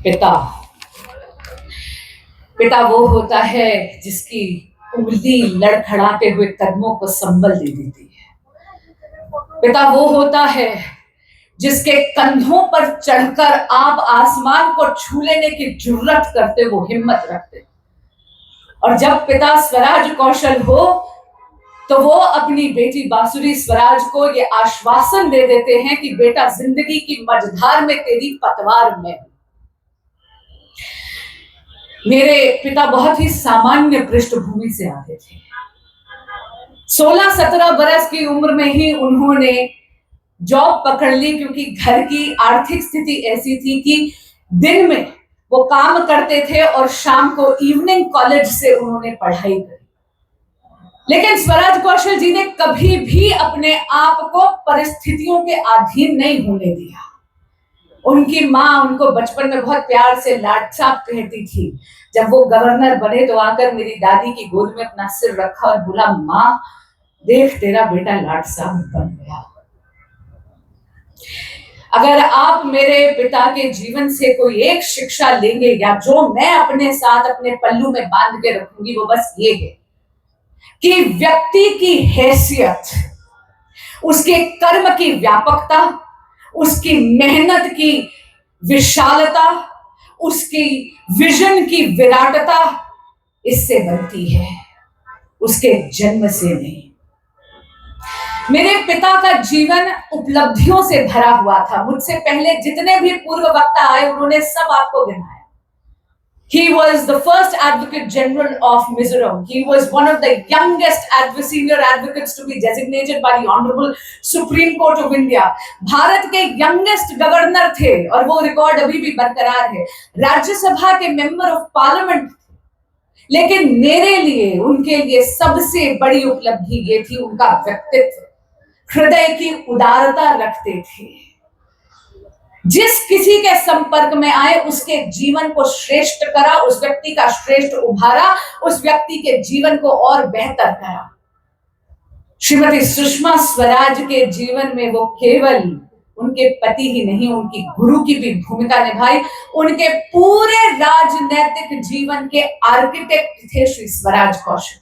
पिता पिता वो होता है जिसकी उंगली लड़खड़ाते हुए कदमों को संबल दे देती है। पिता वो होता है जिसके कंधों पर चढ़कर आप आसमान को छू लेने की जुर्रत करते, वो हिम्मत रखते। और जब पिता स्वराज कौशल हो तो वो अपनी बेटी बांसुरी स्वराज को ये आश्वासन दे देते हैं कि बेटा, जिंदगी की मझधार में तेरी पतवार में। मेरे पिता बहुत ही सामान्य पृष्ठभूमि से आते थे। 16-17 बरस की उम्र में ही उन्होंने जॉब पकड़ ली, क्योंकि घर की आर्थिक स्थिति ऐसी थी कि दिन में वो काम करते थे और शाम को इवनिंग कॉलेज से उन्होंने पढ़ाई करी। लेकिन स्वराज कौशल जी ने कभी भी अपने आप को परिस्थितियों के अधीन नहीं होने दिया। उनकी माँ उनको बचपन में बहुत प्यार से लाड साहब कहती थी। जब वो गवर्नर बने तो आकर मेरी दादी की गोद में अपना सिर रखा और बोला, माँ देख तेरा बेटा लाड साहब बन गया। अगर आप मेरे पिता के जीवन से कोई एक शिक्षा लेंगे या जो मैं अपने साथ अपने पल्लू में बांध के रखूंगी, वो बस ये है कि व्यक्ति की हैसियत, उसके कर्म की व्यापकता, उसकी मेहनत की विशालता, उसकी विजन की विराटता इससे बनती है, उसके जन्म से नहीं। मेरे पिता का जीवन उपलब्धियों से भरा हुआ था। मुझसे पहले जितने भी पूर्व वक्ता आए उन्होंने सब आपको गिनाया। He was the first Advocate General of Mizoram. He was one of the youngest senior advocates to be designated by the Honorable Supreme Court of India. Bharat के youngest गवर्नर थे और वो रिकॉर्ड अभी भी बरकरार है। राज्यसभा के मेंबर ऑफ पार्लियामेंट थे। लेकिन मेरे लिए, उनके लिए सबसे बड़ी उपलब्धि ये थी उनका व्यक्तित्व। हृदय की उदारता रखते थे। जिस किसी के संपर्क में आए उसके जीवन को श्रेष्ठ करा, उस व्यक्ति का श्रेष्ठ उभारा, उस व्यक्ति के जीवन को और बेहतर करा। श्रीमती सुषमा स्वराज के जीवन में वो केवल उनके पति ही नहीं, उनकी गुरु की भी भूमिका निभाई। उनके पूरे राजनैतिक जीवन के आर्किटेक्ट थे श्री स्वराज कौशल।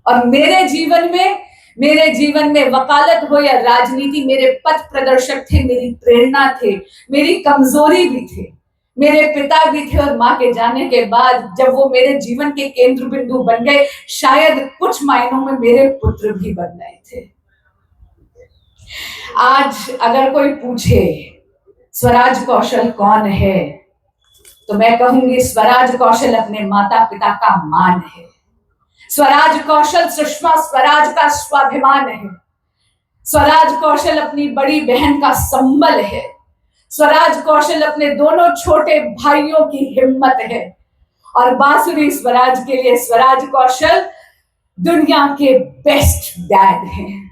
और मेरे जीवन में वकालत हो या राजनीति, मेरे पथ प्रदर्शक थे, मेरी प्रेरणा थे, मेरी कमजोरी भी थे। मेरे पिता भी थे और माँ के जाने के बाद जब वो मेरे जीवन के केंद्र बिंदु बन गए, शायद कुछ मायनों में मेरे पुत्र भी बन गए थे। आज अगर कोई पूछे स्वराज कौशल कौन है, तो मैं कहूंगी स्वराज कौशल अपने माता पिता का मान है। स्वराज कौशल सुषमा स्वराज का स्वाभिमान है। स्वराज कौशल अपनी बड़ी बहन का संबल है। स्वराज कौशल अपने दोनों छोटे भाइयों की हिम्मत है। और बांसुरी स्वराज के लिए स्वराज कौशल दुनिया के बेस्ट डैड हैं।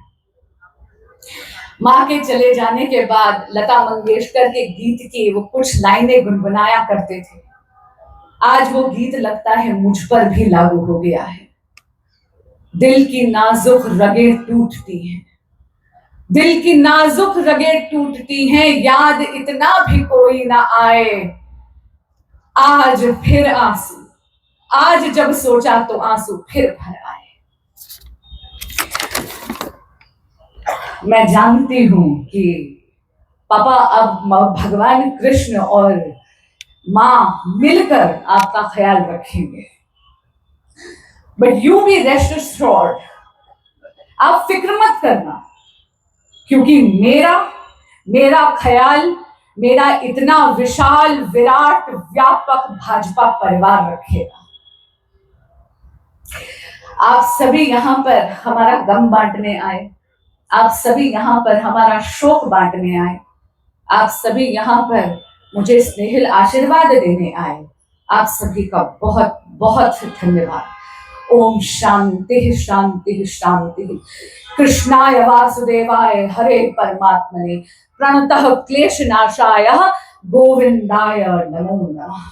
मां के चले जाने के बाद लता मंगेशकर के गीत की वो कुछ लाइनें गुनगुनाया करते थे। आज वो गीत लगता है मुझ पर भी लागू हो गया है। दिल की नाजुक रगें टूटती हैं, दिल की नाजुक रगें टूटती हैं, याद इतना भी कोई ना आए। आज फिर आंसू, आज जब सोचा तो आंसू फिर भर आए। मैं जानती हूं कि पापा अब भगवान कृष्ण और मां मिलकर आपका ख्याल रखेंगे। But you be rest assured, आप फिक्र मत करना, क्योंकि मेरा ख्याल, मेरा इतना विशाल विराट व्यापक भाजपा परिवार रखेगा। आप सभी यहां पर हमारा गम बांटने आए, आप सभी यहां पर हमारा शोक बांटने आए, आप सभी यहां पर मुझे स्नेहिल आशीर्वाद देने आए। आप सभी का बहुत बहुत धन्यवाद। ओम शांति शांति शांति। कृष्णाय वासुदेवाय हरे परमात्मने प्रणतः क्लेशनाशाय गोविंदाय नमो नमः।